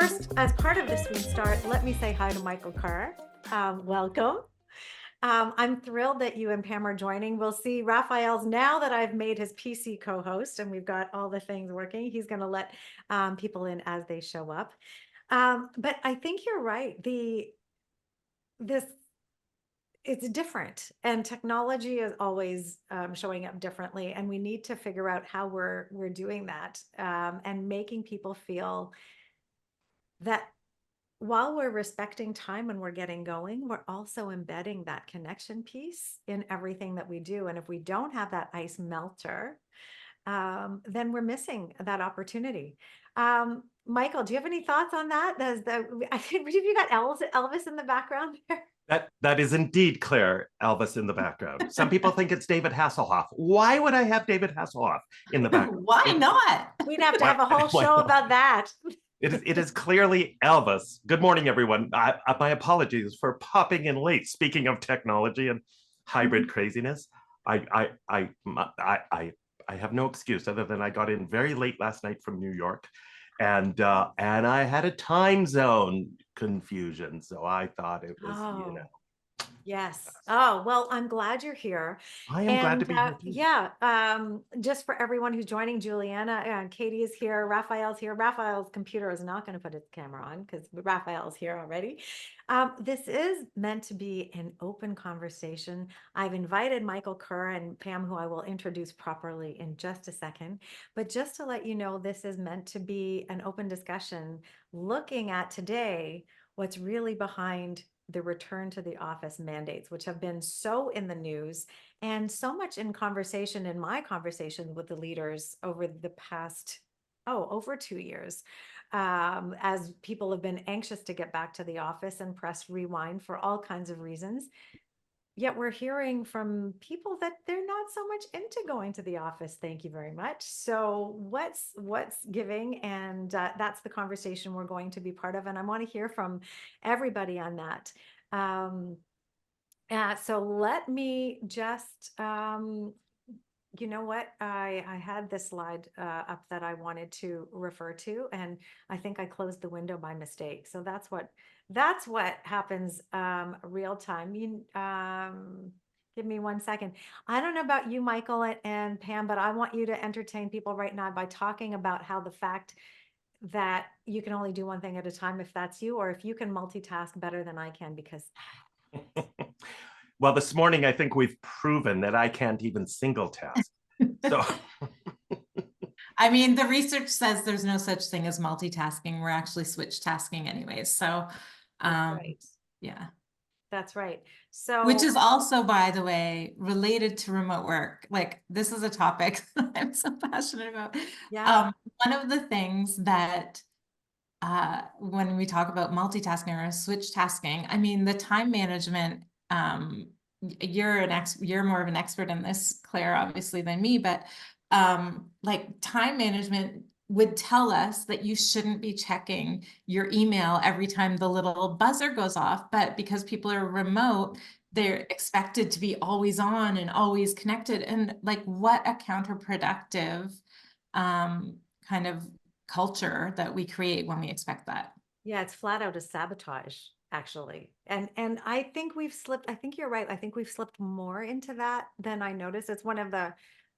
first, as part of this restart, let me say hi to Michael Kerr. Welcome. I'm thrilled that you and Pam are joining. We'll see Raphael's, now that I've made his PC co-host and we've got all the things working, he's going to let people in as they show up. But I think you're right. It's different, and technology is always showing up differently, and we need to figure out how we're doing that, and making people feel that while we're respecting time and we're getting going, we're also embedding that connection piece in everything that we do. And if we don't have that ice melter, then we're missing that opportunity. Michael, do you have any thoughts on that? I think you got Elvis in the background there. That is indeed Claire Elvis in the background. Some people think it's David Hasselhoff. Why would I have David Hasselhoff in the background? Why not? We'd have to have a whole show about that. It is clearly Elvis. Good morning, everyone. My apologies for popping in late. Speaking of technology and hybrid craziness, I have no excuse other than I got in very late last night from New York, and I had a time zone confusion, so I thought it was Yes. Oh, well, I'm glad you're here. I am glad to be here too. Yeah. Just for everyone who's joining, Juliana and Katie is here. Raphael's here. Raphael's computer is not going to put its camera on because Raphael's here already. This is meant to be an open conversation. I've invited Michael Kerr and Pam, who I will introduce properly in just a second. But just to let you know, this is meant to be an open discussion looking at today what's really behind the return to the office mandates, which have been so in the news and so much in conversation, in my conversation with the leaders over the past, over 2 years, as people have been anxious to get back to the office and press rewind for all kinds of reasons. Yet we're hearing from people that they're not so much into going to the office. Thank you very much. So what's giving? And that's the conversation we're going to be part of. And I want to hear from everybody on that. So let me just, you know what? I had this slide up that I wanted to refer to, and I think I closed the window by mistake. So that's what happens real time. Give me 1 second. I don't know about you, Michael and Pam, but I want you to entertain people right now by talking about how the fact that you can only do one thing at a time, if that's you, or if you can multitask better than I can, because well, this morning I think we've proven that I can't even single task. So I mean, the research says there's no such thing as multitasking. We're actually switch tasking anyways. So right. Yeah, that's right. So, which is also, by the way, related to remote work. Like, this is a topic I'm so passionate about. yeah. One of the things that when we talk about multitasking or switch tasking, I mean, the time management, you're more of an expert in this, Claire, obviously, than me, but like, time management would tell us that you shouldn't be checking your email every time the little buzzer goes off, but because people are remote, they're expected to be always on and always connected. And like, what a counterproductive kind of culture that we create when we expect that. Yeah, it's flat out a sabotage, actually. And I think we've slipped, I think you're right. I think we've slipped more into that than I noticed. It's one of the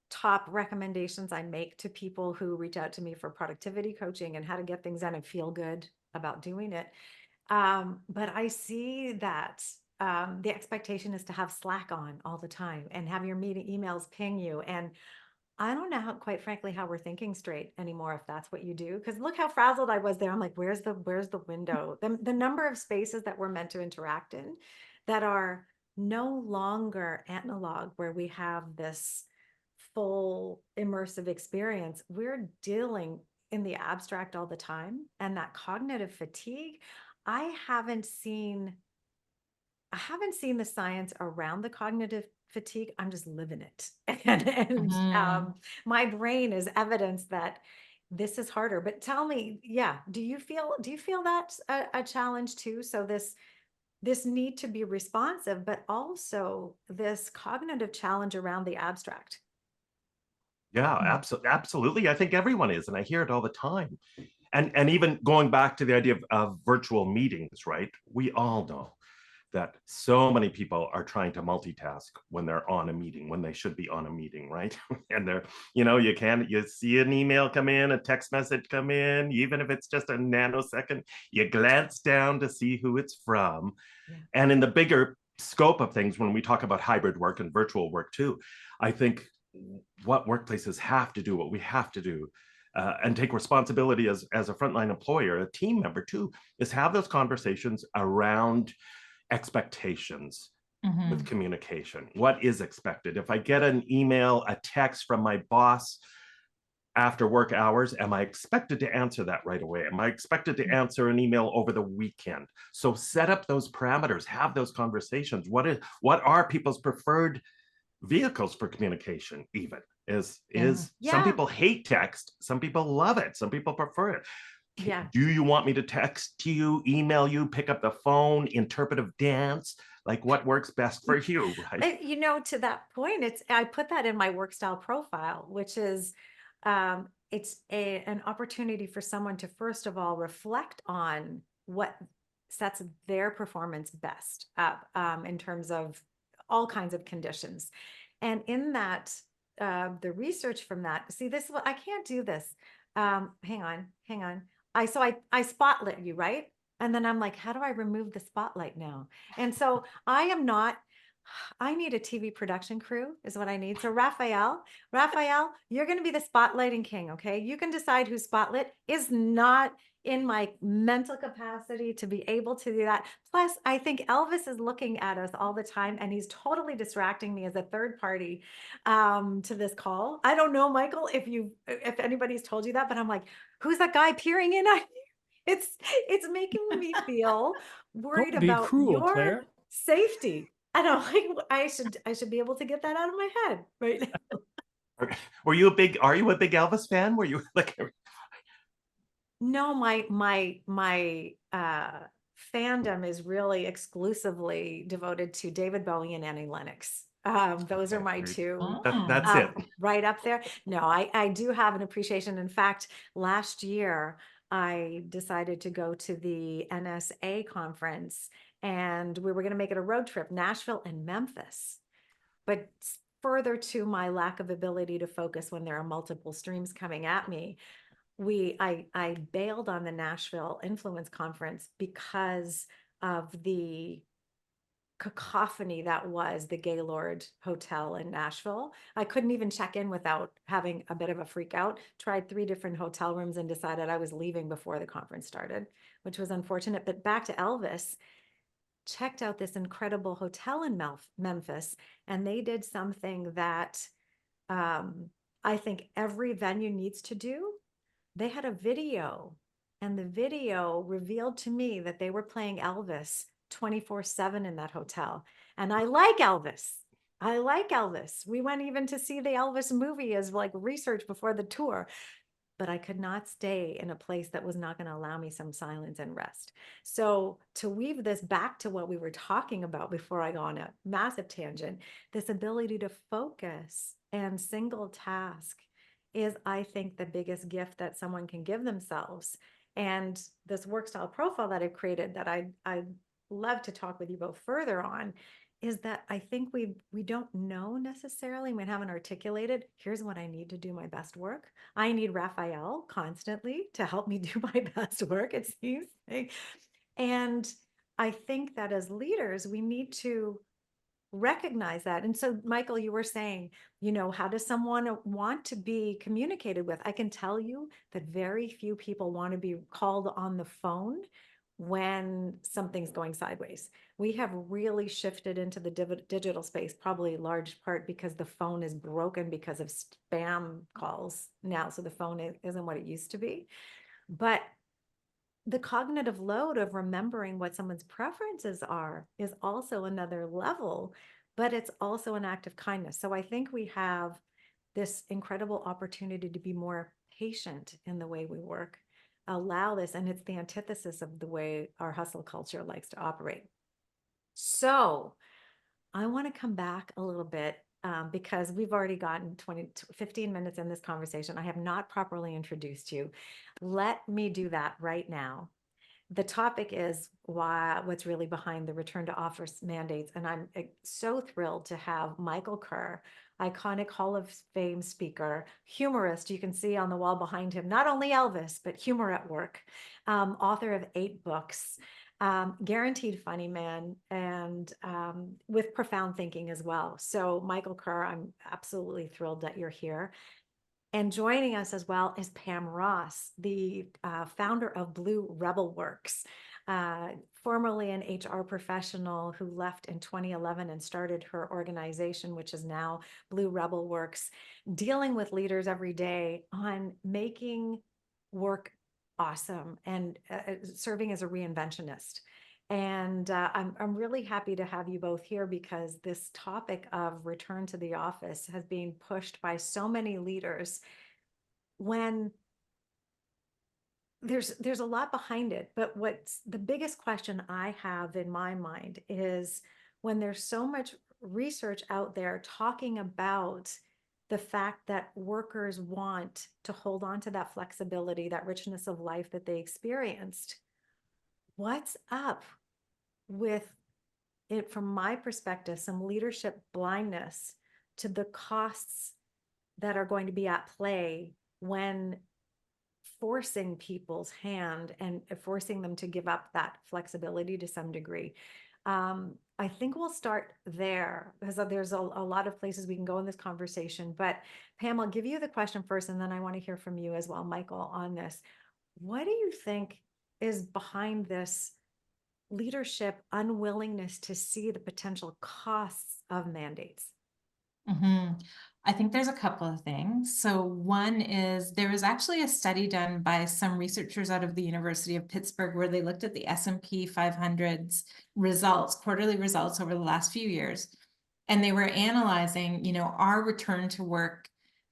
top recommendations I make to people who reach out to me for productivity coaching and how to get things done and feel good about doing it. But I see that the expectation is to have Slack on all the time and have your meeting emails ping you. And I don't know how, quite frankly, how we're thinking straight anymore, if that's what you do. Because look how frazzled I was there. I'm like, where's the window? The number of spaces that we're meant to interact in that are no longer analog, where we have this full immersive experience. We're dealing in the abstract all the time. And that cognitive fatigue, I haven't seen the science around the cognitive fatigue. I'm just living it. And my brain is evidence that this is harder. But tell me, do you feel that's a challenge too? So this need to be responsive, but also this cognitive challenge around the abstract. yeah, absolutely. I think everyone is, and I hear it all the time. And even going back to the idea of virtual meetings, right? We all know that so many people are trying to multitask when they're on a meeting, when they should be on a meeting, right? And they're, you see an email come in, a text message come in, even if it's just a nanosecond, you glance down to see who it's from. Yeah. And in the bigger scope of things, when we talk about hybrid work and virtual work too, I think what workplaces have to do, what we have to do, and take responsibility as a frontline employer, a team member too, is have those conversations around expectations with communication. What is expected? If I get an email, a text from my boss after work hours, am I expected to answer that right away? Am I expected to answer an email over the weekend? So set up those parameters, have those conversations. What are people's preferred vehicles for communication? Even is some people hate text, some people love it, some people prefer it. Yeah. Do you want me to text you, email you, pick up the phone, interpretive dance? Like what works best for you, right? To that point, I put that in my work style profile, which is it's an opportunity for someone to first of all reflect on what sets their performance best up in terms of all kinds of conditions. And in that, the research from that, see this, I can't do this. Hang on. I spotlit you, right? And then I'm like, how do I remove the spotlight now? And so I need a TV production crew is what I need. So Raphael, you're going to be the spotlighting king. Okay. You can decide who spotlit is not in my mental capacity to be able to do that. Plus, I think Elvis is looking at us all the time and he's totally distracting me as a third party to this call. I don't know, Michael, if anybody's told you that, but I'm like, who's that guy peering in at you? It's making me feel worried Don't be about cruel, your Claire. safety. I don't like, I should be able to get that out of my head right now. Are you a big Elvis fan? Were you like, No, my fandom is really exclusively devoted to David Bowie and Annie Lennox. Those are my two that's it. right up there. No, I do have an appreciation. In fact, last year I decided to go to the NSA conference and we were going to make it a road trip, Nashville and Memphis. But further to my lack of ability to focus when there are multiple streams coming at me, I bailed on the Nashville Influence Conference because of the cacophony that was the Gaylord Hotel in Nashville. I couldn't even check in without having a bit of a freak out. Tried 3 different hotel rooms and decided I was leaving before the conference started, which was unfortunate. But back to Elvis, checked out this incredible hotel in Memphis, and they did something that I think every venue needs to do. They had a video, and the video revealed to me that they were playing Elvis 24/7 in that hotel. And I like Elvis. We went even to see the Elvis movie as like research before the tour, but I could not stay in a place that was not going to allow me some silence and rest. So to weave this back to what we were talking about before I go on a massive tangent, this ability to focus and single task is, I think, the biggest gift that someone can give themselves. And this work style profile that I've created that I'd love to talk with you both further on is that I think we don't know necessarily, we haven't articulated, here's what I need to do my best work. I need Raphael constantly to help me do my best work, it seems. And I think that as leaders, we need to recognize that. And so, Michael, you were saying, how does someone want to be communicated with? I can tell you that very few people want to be called on the phone when something's going sideways. We have really shifted into the digital space, probably large part because the phone is broken because of spam calls now. So the phone isn't what it used to be. But the cognitive load of remembering what someone's preferences are is also another level, but it's also an act of kindness. So I think we have this incredible opportunity to be more patient in the way we work, allow this, and it's the antithesis of the way our hustle culture likes to operate. So I want to come back a little bit because we've already gotten 15 minutes in this conversation. I have not properly introduced you. Let me do that right now. The topic is what's really behind the return to office mandates. And I'm so thrilled to have Michael Kerr, iconic Hall of Fame speaker, humorist. You can see on the wall behind him, not only Elvis, but humor at work, author of 8 books, guaranteed funny man, and with profound thinking as well. So Michael Kerr, I'm absolutely thrilled that you're here. And joining us as well is Pam Ross, the founder of Blue Rebel Works, formerly an HR professional who left in 2011 and started her organization, which is now Blue Rebel Works, dealing with leaders every day on making work awesome and serving as a reinventionist. And I'm really happy to have you both here because this topic of return to the office has been pushed by so many leaders when there's a lot behind it. But what's the biggest question I have in my mind is when there's so much research out there talking about the fact that workers want to hold on to that flexibility, that richness of life that they experienced. What's up with it, from my perspective, some leadership blindness to the costs that are going to be at play when forcing people's hand and forcing them to give up that flexibility to some degree. I think we'll start there because there's a lot of places we can go in this conversation. But Pam, I'll give you the question first, and then I want to hear from you as well, Michael, on this. What do you think is behind this leadership unwillingness to see the potential costs of mandates? I think there's a couple of things. So one is there was actually a study done by some researchers out of the University of Pittsburgh where they looked at the S&P 500's results, quarterly results over the last few years. And they were analyzing, our return to work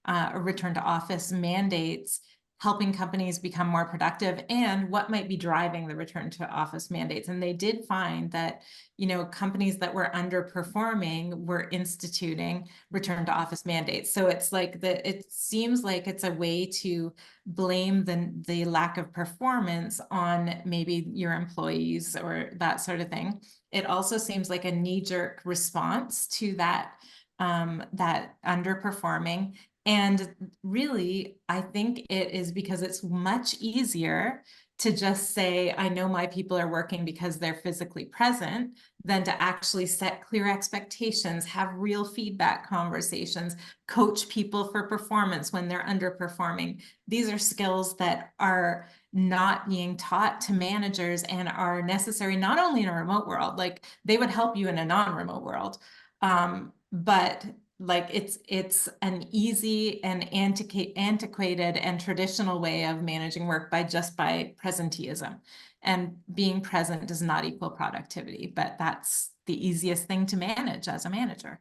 or return to office mandates, helping companies become more productive, and what might be driving the return to office mandates. And they did find that, companies that were underperforming were instituting return to office mandates. So it's like it seems like it's a way to blame the lack of performance on maybe your employees or that sort of thing. It also seems like a knee-jerk response to that underperforming. And really, I think it is because it's much easier to just say, I know my people are working because they're physically present, than to actually set clear expectations, have real feedback conversations, coach people for performance when they're underperforming. These are skills that are not being taught to managers and are necessary not only in a remote world, like they would help you in a non-remote world, but like it's an easy and antiquated and traditional way of managing work by presenteeism. And being present does not equal productivity, but that's the easiest thing to manage as a manager.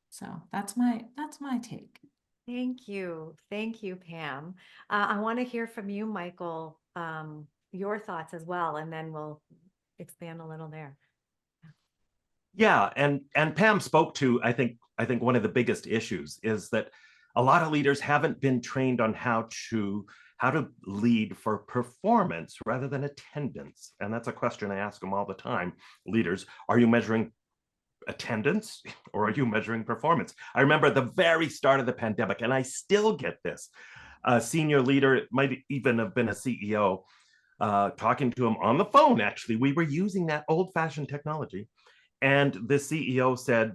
So that's my take. Thank you. Thank you, Pam. I want to hear from you, Michael, your thoughts as well, and then we'll expand a little there. Yeah, and Pam spoke to, I think one of the biggest issues is that a lot of leaders haven't been trained on how to lead for performance rather than attendance. And that's a question I ask them all the time. Leaders, are you measuring attendance or are you measuring performance? I remember at the very start of the pandemic, and I still get this, a senior leader, it might even have been a CEO, talking to him on the phone. Actually, we were using that old-fashioned technology. And the CEO said,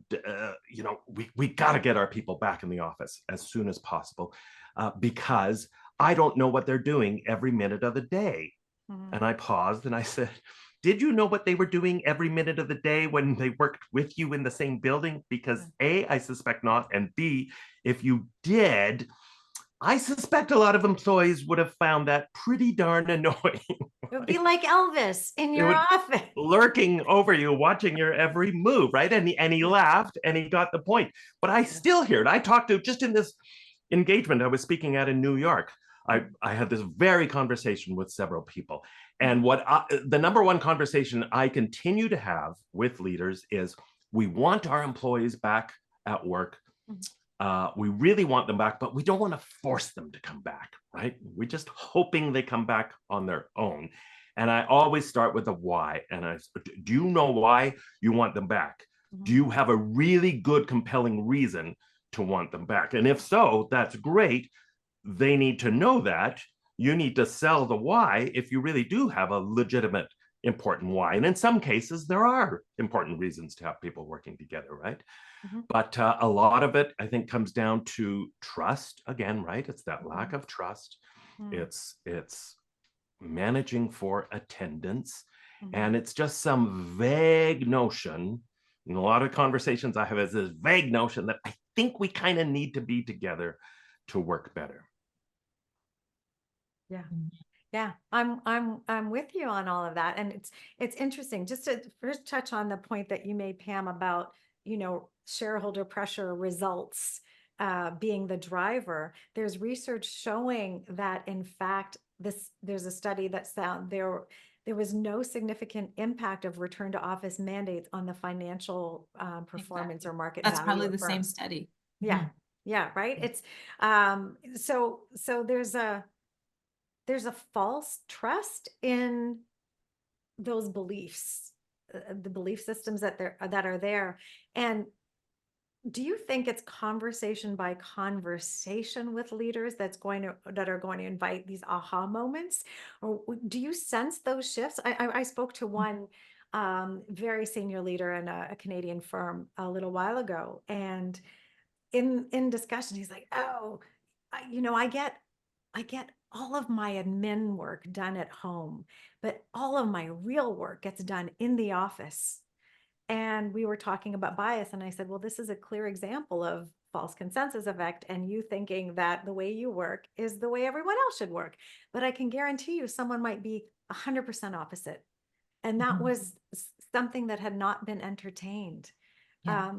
we got to get our people back in the office as soon as possible because I don't know what they're doing every minute of the day. Mm-hmm. And I paused and I said, did you know what they were doing every minute of the day when they worked with you in the same building? Because A, I suspect not. And B, if you did, I suspect a lot of employees would have found that pretty darn annoying. It would be like Elvis in your office, lurking over you, watching your every move, right? And he laughed and he got the point. But I still hear it. I talked to, just in this engagement I was speaking at in New York, I had this very conversation with several people. And the number one conversation I continue to have with leaders is, we want our employees back at work We really want them back, but we don't want to force them to come back, right? We're just hoping they come back on their own. And I always start with the why. And do you know why you want them back? Do you have a really good, compelling reason to want them back? And if so, that's great. They need to know that. You need to sell the why if you really do have a legitimate, important why. And in some cases, there are important reasons to have people working together, right? But a lot of it, I think, comes down to trust again, right? It's that lack of trust. It's managing for attendance, and it's just some vague notion. And a lot of conversations I have is this vague notion that I think we kind of need to be together to work better. Yeah. Yeah, I'm with you on all of that. And it's interesting just to first touch on the point that you made, Pam, about, shareholder pressure results being the driver. There's research showing that, in fact, there's a study that found there was no significant impact of return to office mandates on the financial performance or market That's value probably of the same firms. study. Yeah. Yeah. Right. It's so there's a false trust in those beliefs, the belief systems that are there. And do you think it's conversation by conversation with leaders that are going to invite these aha moments, or do you sense those shifts? I spoke to one very senior leader in a Canadian firm a little while ago, and in discussion, he's like, "Oh, I get all of my admin work done at home, but all of my real work gets done in the office." And we were talking about bias, and I said, well, this is a clear example of false consensus effect, and you thinking that the way you work is the way everyone else should work. But I can guarantee you someone might be 100% opposite. And that was something that had not been entertained. Yeah.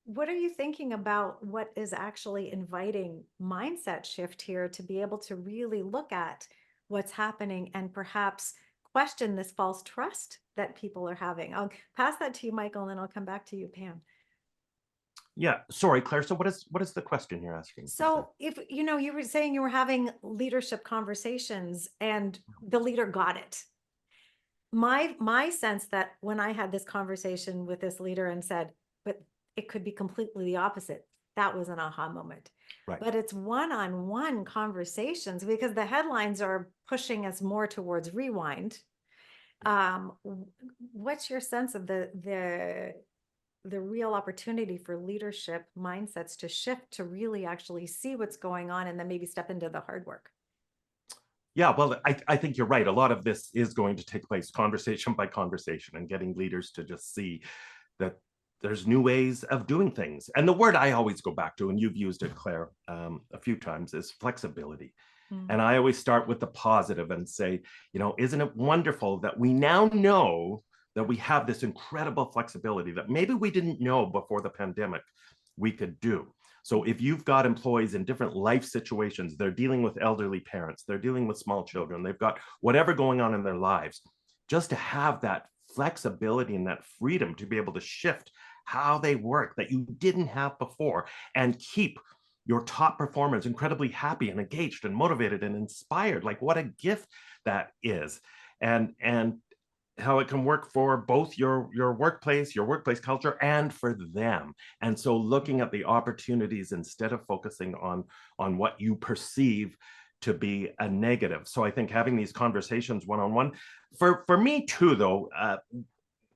What are you thinking about what is actually inviting mindset shift here to be able to really look at what's happening and perhaps question this false trust that people are having? I'll pass that to you, Michael, and then I'll come back to you, Pam. Yeah, sorry, Claire. So what is the question you're asking? So if you were saying you were having leadership conversations and the leader got it. My sense that when I had this conversation with this leader and said, but it could be completely the opposite, that was an aha moment. Right. But it's one-on-one conversations, because the headlines are pushing us more towards rewind. What's your sense of the real opportunity for leadership mindsets to shift, to really actually see what's going on and then maybe step into the hard work? Yeah, well, I think you're right. A lot of this is going to take place conversation by conversation, and getting leaders to just see that there's new ways of doing things. And the word I always go back to, and you've used it, Claire, a few times, is flexibility. And I always start with the positive and say, isn't it wonderful that we now know that we have this incredible flexibility that maybe we didn't know before the pandemic we could do. So if you've got employees in different life situations, they're dealing with elderly parents, they're dealing with small children, they've got whatever going on in their lives, just to have that flexibility and that freedom to be able to shift how they work that you didn't have before, and keep your top performers incredibly happy and engaged and motivated and inspired. Like, what a gift that is. And how it can work for both your workplace culture, and for them. And so looking at the opportunities instead of focusing on what you perceive to be a negative. So I think having these conversations one-on-one, for me too, though,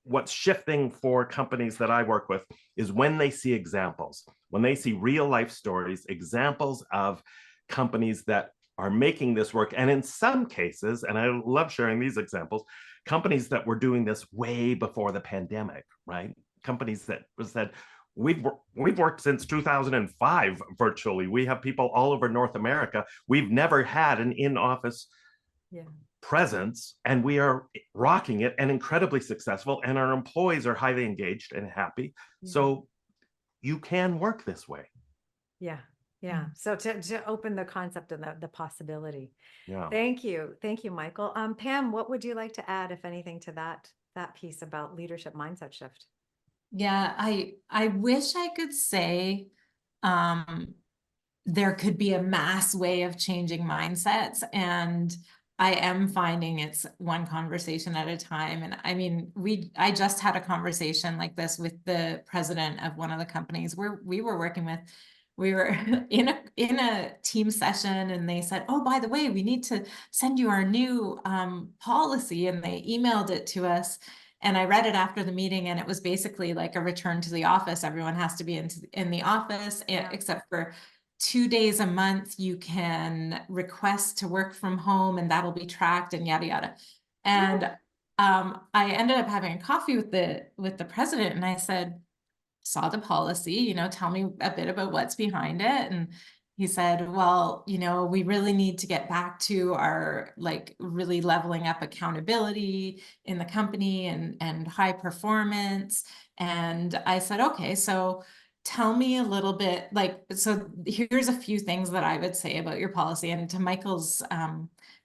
what's shifting for companies that I work with is when they see examples, when they see real life stories, examples of companies that are making this work. And in some cases, and I love sharing these examples, companies that were doing this way before the pandemic, right? Companies that said, we've worked since 2005 virtually. We have people all over North America. We've never had an in-office presence, and we are rocking it and incredibly successful, and our employees are highly engaged and happy. So you can work this way. Yeah. So to open the concept and the possibility. Yeah. Thank you, Michael. Pam, what would you like to add, if anything, to that piece about leadership mindset shift? Yeah, I wish I could say um there could be a mass way of changing mindsets, and I am finding it's one conversation at a time. And I mean, I just had a conversation like this with the president of one of the companies where we were working with. We were in a team session, and they said, "Oh, by the way, we need to send you our new policy," and they emailed it to us. And I read it after the meeting, and it was basically like a return to the office. Everyone has to be in the office, Yeah. except for 2 days a month you can request to work from home, and that'll be tracked, and yada yada. And I ended up having a coffee with the president, and I said, saw the policy, tell me a bit about what's behind it. And he said, well, we really need to get back to our like really leveling up accountability in the company and high performance. And I said, okay, so tell me a little bit, like, so here's a few things that I would say about your policy. And to Michael's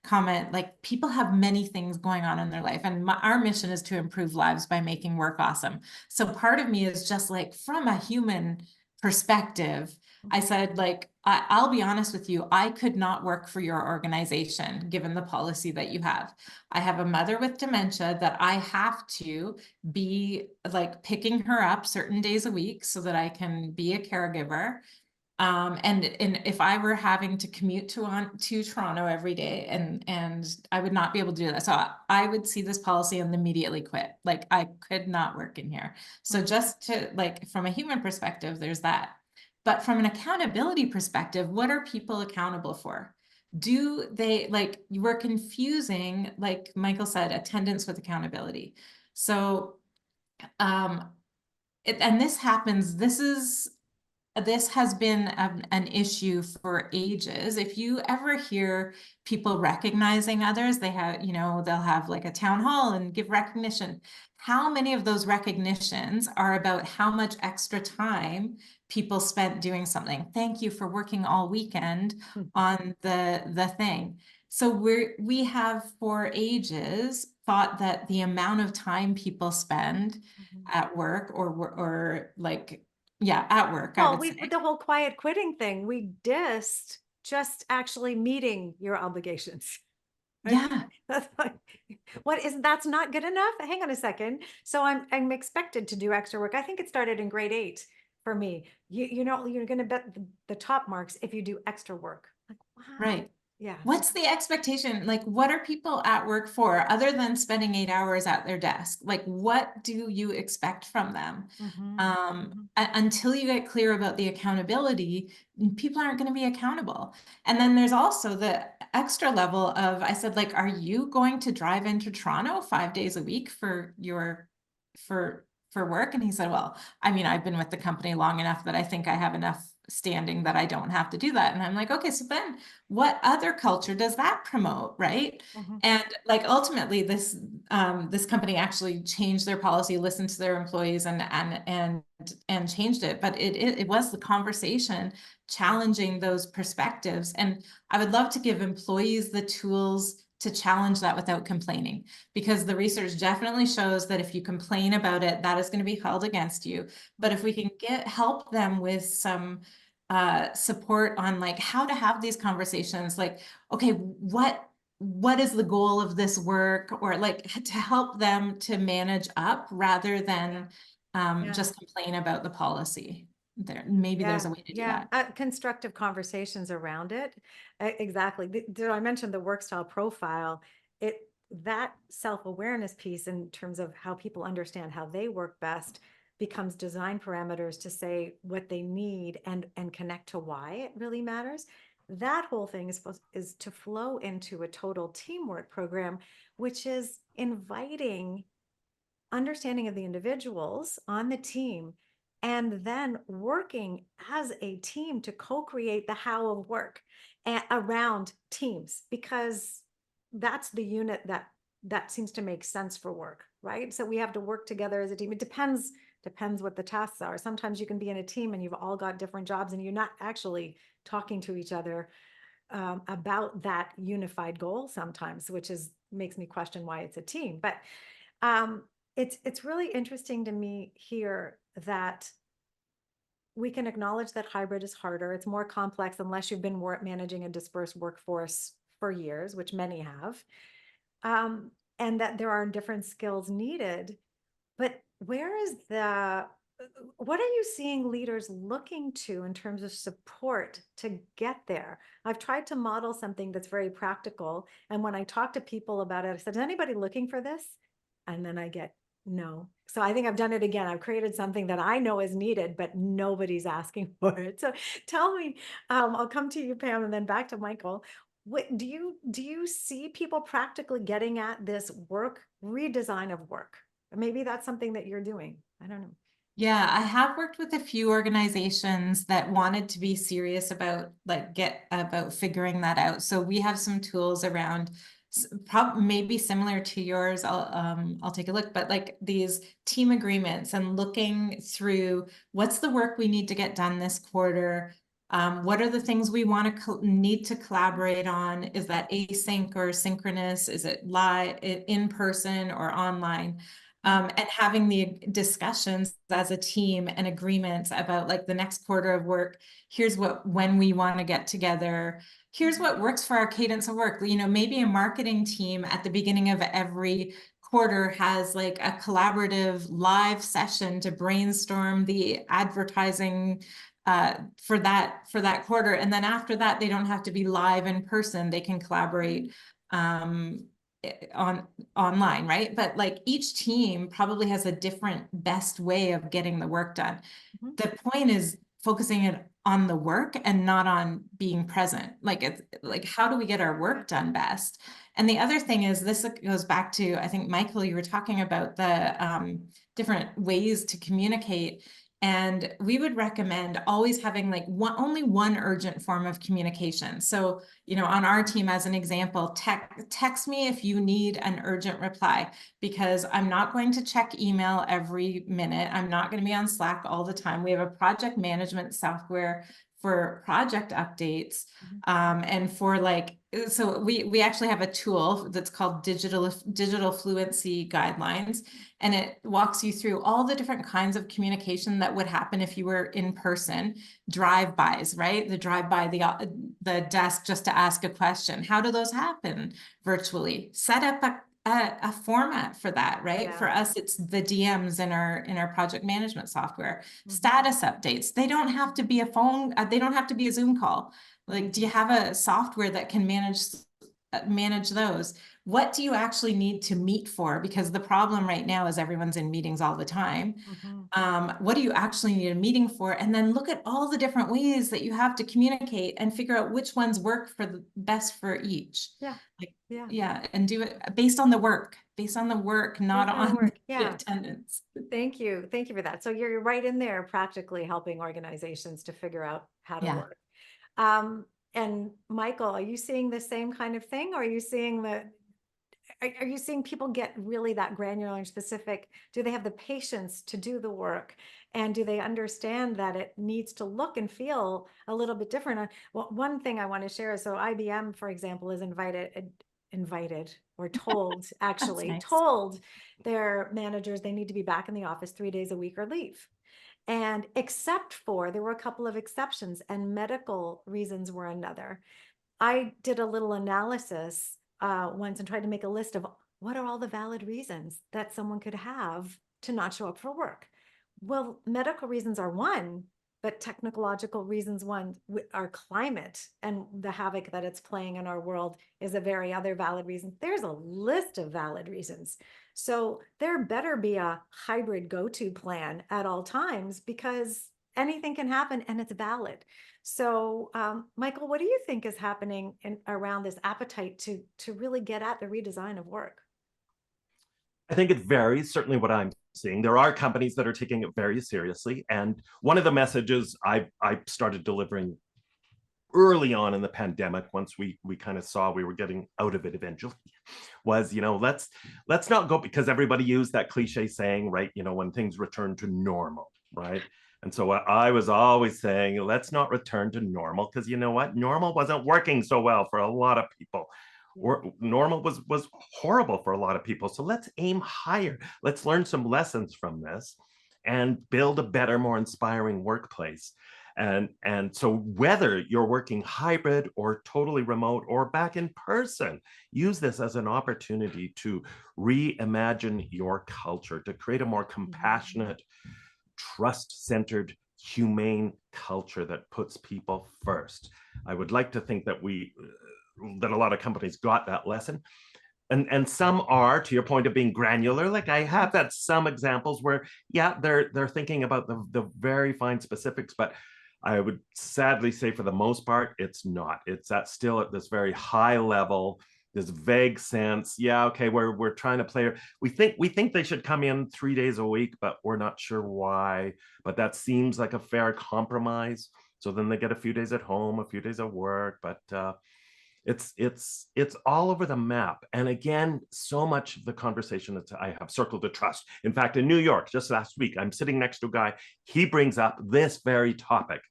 comment, like, people have many things going on in their life, and our mission is to improve lives by making work awesome. So part of me is just like, from a human perspective, I said, like, I'll be honest with you, I could not work for your organization given the policy that you have. I have a mother with dementia that I have to be like picking her up certain days a week so that I can be a caregiver. And if I were having to commute to Toronto every day, and I would not be able to do that. So I would see this policy and immediately quit. Like, I could not work in here. So just to, like, from a human perspective, there's that. But from an accountability perspective, what are people accountable for? Do they, like, we're confusing, like Michael said, attendance with accountability. So and this happens, this has been an issue for ages. If you ever hear people recognizing others, they have, they'll have like a town hall and give recognition. How many of those recognitions are about how much extra time people spent doing something? Thank you for working all weekend on the thing. So we have for ages thought that the amount of time people spend at work or like, yeah, at work, I Well, would we, say. with the whole quiet quitting thing, we dissed just actually meeting your obligations. Right? Yeah, That's like, that's not good enough? Hang on a second. So I'm expected to do extra work. I think it started in grade 8 for me. You're gonna bet the top marks if you do extra work. Like, wow. right. Yeah. What's the expectation? Like, what are people at work for other than spending 8 hours at their desk? Like, what do you expect from them? Until you get clear about the accountability, people aren't going to be accountable. And then there's also the extra level of, I said, like, are you going to drive into Toronto 5 days a week for work? And he said, well, I mean, I've been with the company long enough that I think I have enough standing that I don't have to do that. And I'm like, okay, so then what other culture does that promote, right? And like, ultimately this company actually changed their policy, listened to their employees, and changed it. But it was the conversation challenging those perspectives. And I would love to give employees the tools to challenge that without complaining, because the research definitely shows that if you complain about it, that is going to be held against you. But if we can help them with some support on like how to have these conversations, like, okay, what is the goal of this work, or like to help them to manage up rather than just complain about the policy. Maybe there's a way to do that. Constructive conversations around it. Exactly. I mentioned the work style profile. That self-awareness piece in terms of how people understand how they work best becomes design parameters to say what they need and connect to why it really matters. That whole thing is to flow into a total teamwork program, which is inviting understanding of the individuals on the team, and then working as a team to co-create the how of work around teams, because that's the unit that seems to make sense for work, right? So we have to work together as a team. It depends what the tasks are. Sometimes you can be in a team and you've all got different jobs and you're not actually talking to each other about that unified goal sometimes, which makes me question why it's a team. But it's really interesting to me here that we can acknowledge that hybrid is harder. It's more complex unless you've been managing a dispersed workforce for years, which many have, and that there are different skills needed. But where is what are you seeing leaders looking to in terms of support to get there? I've tried to model something that's very practical. And when I talk to people about it, I said, is anybody looking for this? And then I get no. So I think I've done it again. I've created something that I know is needed, but nobody's asking for it. So tell me, I'll come to you, Pam, and then back to Michael. What do you see people practically getting at this redesign of work? Maybe that's something that you're doing. I don't know. Yeah, I have worked with a few organizations that wanted to be serious about about figuring that out. So we have some tools around maybe similar to yours. I'll take a look, but like these team agreements and looking through what's the work we need to get done this quarter. What are the things we want to need to collaborate on? Is that async or synchronous? Is it live, in person or online? And having the discussions as a team and agreements about like the next quarter of work. Here's when we want to get together. Here's what works for our cadence of work. You know, maybe a marketing team at the beginning of every quarter has like a collaborative live session to brainstorm the advertising for that quarter. And then after that, they don't have to be live in person. They can collaborate online, right? But like each team probably has a different best way of getting the work done. Mhm. The point is focusing it on the work and not on being present. Like it's like, how do we get our work done best? And the other thing is, this goes back to, I think, Michael, you were talking about the different ways to communicate. And we would recommend always having like only one urgent form of communication. So, you know, on our team, as an example, text me if you need an urgent reply, because I'm not going to check email every minute. I'm not going to be on Slack all the time. We have a project management software for project updates. And for like, so we actually have a tool that's called digital fluency guidelines, and it walks you through all the different kinds of communication that would happen if you were in person. Drive-bys, right? The drive by the desk just to ask a question. How do those happen virtually? Set up a format for that, right? Yeah. For us, it's the DMs in our project management software. Status updates. They don't have to be a phone. They don't have to be a Zoom call. Like, do you have a software that can manage those? What do you actually need to meet for? Because the problem right now is everyone's in meetings all the time. What do you actually need a meeting for? And then look at all the different ways that you have to communicate and figure out which ones work for the best for each. Yeah. Like, Yeah. yeah. And do it based on the work, not on work. the Yeah. attendance. Thank you. Thank you for that. So you're right in there practically helping organizations to figure out how to Yeah. work. And Michael, are you seeing the same kind of thing? Or are you seeing are you seeing people get really that granular and specific? Do they have the patience to do the work? And do they understand that it needs to look and feel a little bit different? Well, one thing I want to share is, so IBM, for example, is invited or told, actually nice. told their managers they need to be back in the office 3 days a week or leave. And there were a couple of exceptions, and medical reasons were another. I did a little analysis once and tried to make a list of what are all the valid reasons that someone could have to not show up for work. Well, medical reasons are one, but technological reasons our climate and the havoc that it's playing in our world is a very other valid reason. There's a list of valid reasons. So there better be a hybrid go-to plan at all times, because anything can happen and it's valid. So Michael, what do you think is happening around this appetite to really get at the redesign of work? I think it varies, certainly what I'm seeing. There are companies that are taking it very seriously. And one of the messages I started delivering early on in the pandemic, once we kind of saw we were getting out of it eventually, was, you know, let's not go, because everybody used that cliche saying, right, you know, when things return to normal, right? And so I was always saying, let's not return to normal, because you know what? Normal wasn't working so well for a lot of people. Normal was horrible for a lot of people. So let's aim higher. Let's learn some lessons from this and build a better, more inspiring workplace. And so whether you're working hybrid or totally remote or back in person, use this as an opportunity to reimagine your culture, to create a more compassionate, trust-centered, humane culture that puts people first. I would like to think that that a lot of companies got that lesson. And some are, to your point of being granular, like I have had some examples where, yeah, they're thinking about the very fine specifics, but I would sadly say for the most part, it's not. It's still at this very high level, this vague sense. Yeah, okay, we're trying to play. We think they should come in 3 days a week, but we're not sure why. But that seems like a fair compromise. So then they get a few days at home, a few days at work, but it's all over the map. And again, so much of the conversation that I have circled to trust. In fact, in New York, just last week, I'm sitting next to a guy, he brings up this very topic.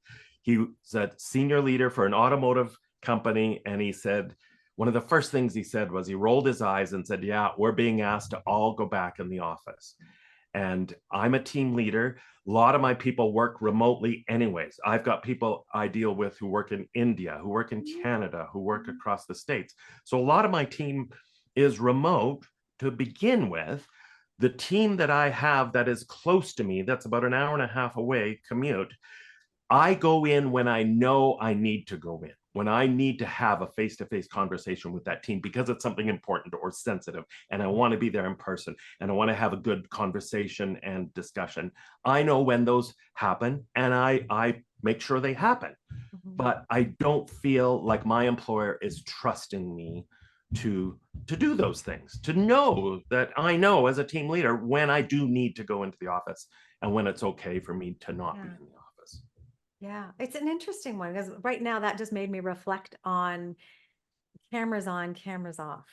He's a senior leader for an automotive company, and he said, one of the first things he said was he rolled his eyes and said, yeah, we're being asked to all go back in the office. And I'm a team leader. A lot of my people work remotely anyways. I've got people I deal with who work in India, who work in Canada, who work across the States. So a lot of my team is remote to begin with. The team that I have that is close to me, that's about an hour and a half away commute, I go in when I know I need to go in, when I need to have a face-to-face conversation with that team because it's something important or sensitive, and I want to be there in person, and I want to have a good conversation and discussion. I know when those happen, and I make sure they happen. But I don't feel like my employer is trusting me to do those things, to know that I know as a team leader when I do need to go into the office and when it's okay for me to not be in the office. Yeah, it's an interesting one because right now that just made me reflect on cameras on, cameras off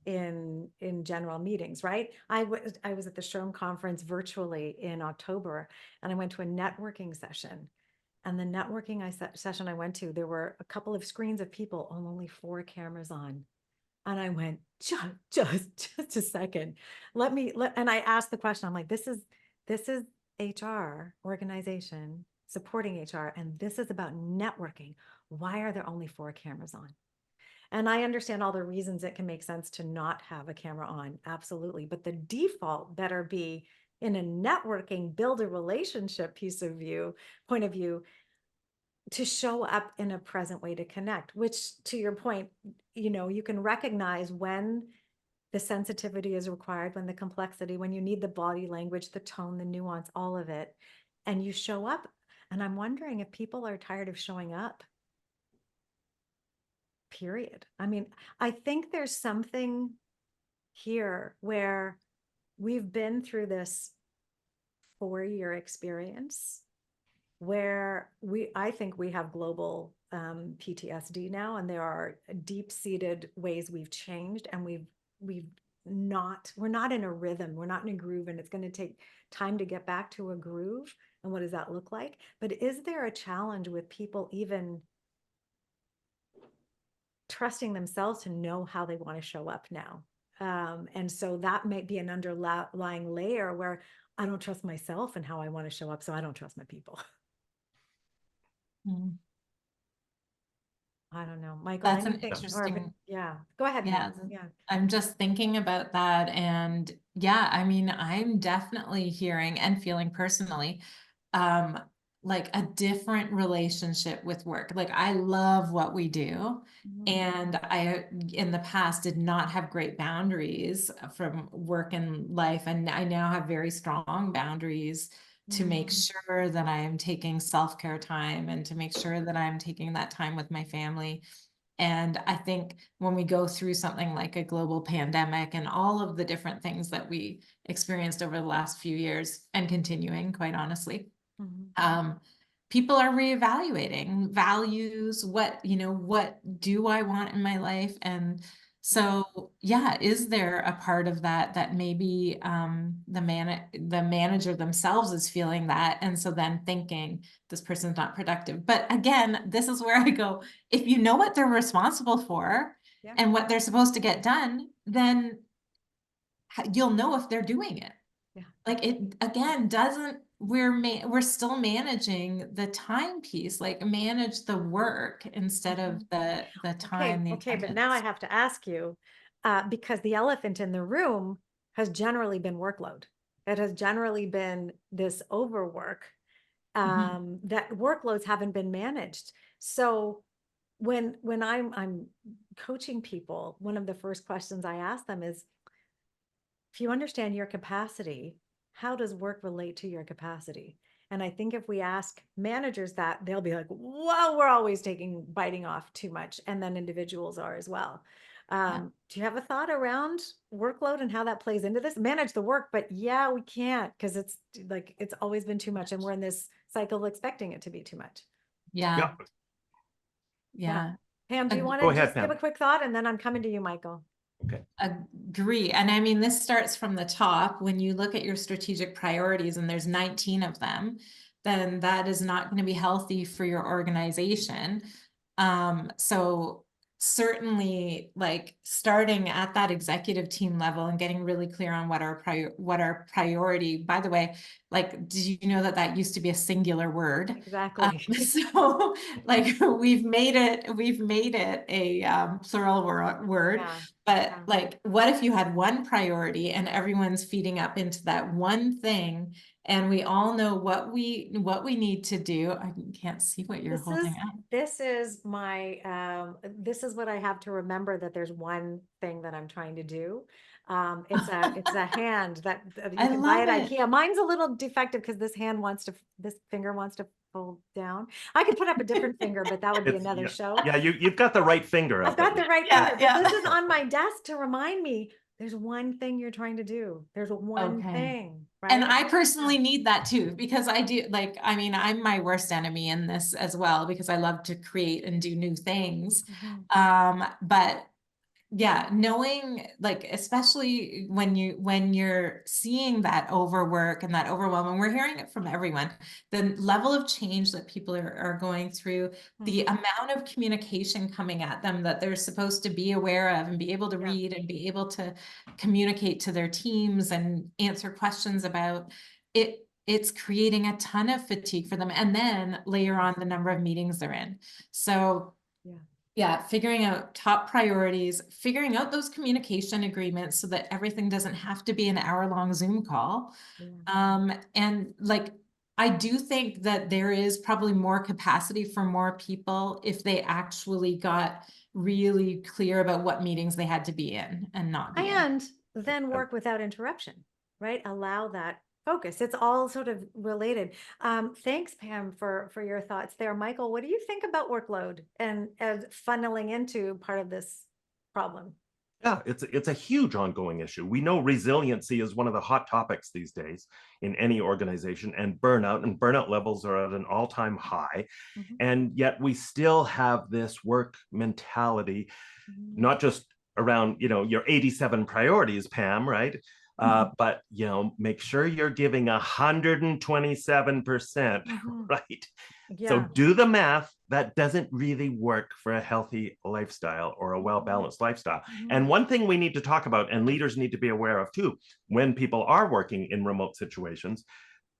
in general meetings, right? I was at the SHRM conference virtually in October, and I went to a networking session. And the networking session I went to, there were a couple of screens of people, only 4 cameras on. And I went, just a second. And I asked the question, I'm like, this is HR organization supporting HR, and this is about networking. Why are there only 4 cameras on? And I understand all the reasons it can make sense to not have a camera on, absolutely. But the default better be in a networking, build a relationship point of view, to show up in a present way to connect, which to your point, you can recognize when the sensitivity is required, when the complexity, when you need the body language, the tone, the nuance, all of it, and you show up. And I'm wondering if people are tired of showing up, period. I mean, I think there's something here where we've been through this 4-year experience where I think we have global PTSD now, and there are deep-seated ways we've changed, and we're not in a rhythm, we're not in a groove, and it's going to take time to get back to a groove. And what does that look like? But is there a challenge with people even trusting themselves to know how they want to show up now? And so that might be an underlying layer where I don't trust myself and how I want to show up, so I don't trust my people. I don't know, Michael. That's an anything, interesting. yeah, go ahead. Yeah, Yeah. I'm just thinking about that. And yeah, I mean, I'm definitely hearing and feeling personally, like a different relationship with work. Like I love what we do. And I, in the past, did not have great boundaries from work and life. And I now have very strong boundaries to make sure that I am taking self-care time and to make sure that I'm taking that time with my family. And I think when we go through something like a global pandemic and all of the different things that we experienced over the last few years and continuing, quite honestly, people are reevaluating values. What do I want in my life? And so, yeah, is there a part of that maybe the manager themselves is feeling that, and so then thinking this person's not productive. But again, this is where I go, if you know what they're responsible for, Yeah. and what they're supposed to get done, then you'll know if they're doing it. Yeah. Like it again we're still managing the time piece, like manage the work instead of the time, the Okay, but now I attendance. have to ask you, because the elephant in the room has generally been workload. It has generally been this overwork, that workloads haven't been managed. So when I'm coaching people, one of the first questions I ask them is, if you understand your capacity, how does work relate to your capacity? And I think if we ask managers that, they'll be like, well, we're always biting off too much. And then individuals are as well. Do you have a thought around workload and how that plays into this? Manage the work, but yeah, we can't, because it's like, it's always been too much. And we're in this cycle of expecting it to be too much. Yeah. Yeah. Yeah. Pam, do you want Go to ahead, just give Pam. a quick thought? And then I'm coming to you, Michael. Okay. Agree. And I mean, this starts from the top. When you look at your strategic priorities and there's 19 of them, then that is not going to be healthy for your organization. So certainly like starting at that executive team level and getting really clear on what our priority, by the way, like, did you know that that used to be a singular word? Exactly. So like we've made it a plural word. Yeah. But Yeah. like, what if you had one priority and everyone's feeding up into that one thing, and we all know what we need to do? I can't see what you're holding up. This is this is what I have to remember, that there's one thing that I'm trying to do. It's a hand that you I can buy love at it. IKEA. Mine's a little defective because this finger wants to fold down. I could put up a different finger, but that would be It's, another yeah, show. yeah, you've got the right finger I've up got at the least. right Yeah, finger, but yeah. this is on my desk to remind me there's one thing you're trying to do. There's one Okay. thing, And right? I personally need that too, because I do, like, I mean, I'm my worst enemy in this as well, because I love to create and do new things. Mhm. But yeah, knowing, like, especially when you're seeing that overwork and that overwhelm, and we're hearing it from everyone, the level of change that people are going through, the Mhm. amount of communication coming at them that they're supposed to be aware of and be able to Yeah. read and be able to communicate to their teams and answer questions about it. It's creating a ton of fatigue for them, and then layer on the number of meetings they're in. So Yeah. yeah, figuring out top priorities, figuring out those communication agreements so that everything doesn't have to be an hour-long Zoom call. Yeah. And like, I do think that there is probably more capacity for more people if they actually got really clear about what meetings they had to be in and not be in. And then work without interruption, right? Allow that focus. It's all sort of related. Thanks, Pam, for your thoughts there. Michael, what do you think about workload and as funneling into part of this problem? Yeah, it's a huge ongoing issue. We know resiliency is one of the hot topics these days in any organization, and burnout levels are at an all-time high. Mhm. And yet we still have this work mentality, Mhm. not just around, your 87 priorities, Pam, right? But make sure you're giving 127%, Mhm. right? So Yeah. do the math. That doesn't really work for a healthy lifestyle or a Mhm. well-balanced lifestyle. And Mhm. one thing we need to talk about, and leaders need to be aware of too, when people are working in remote situations,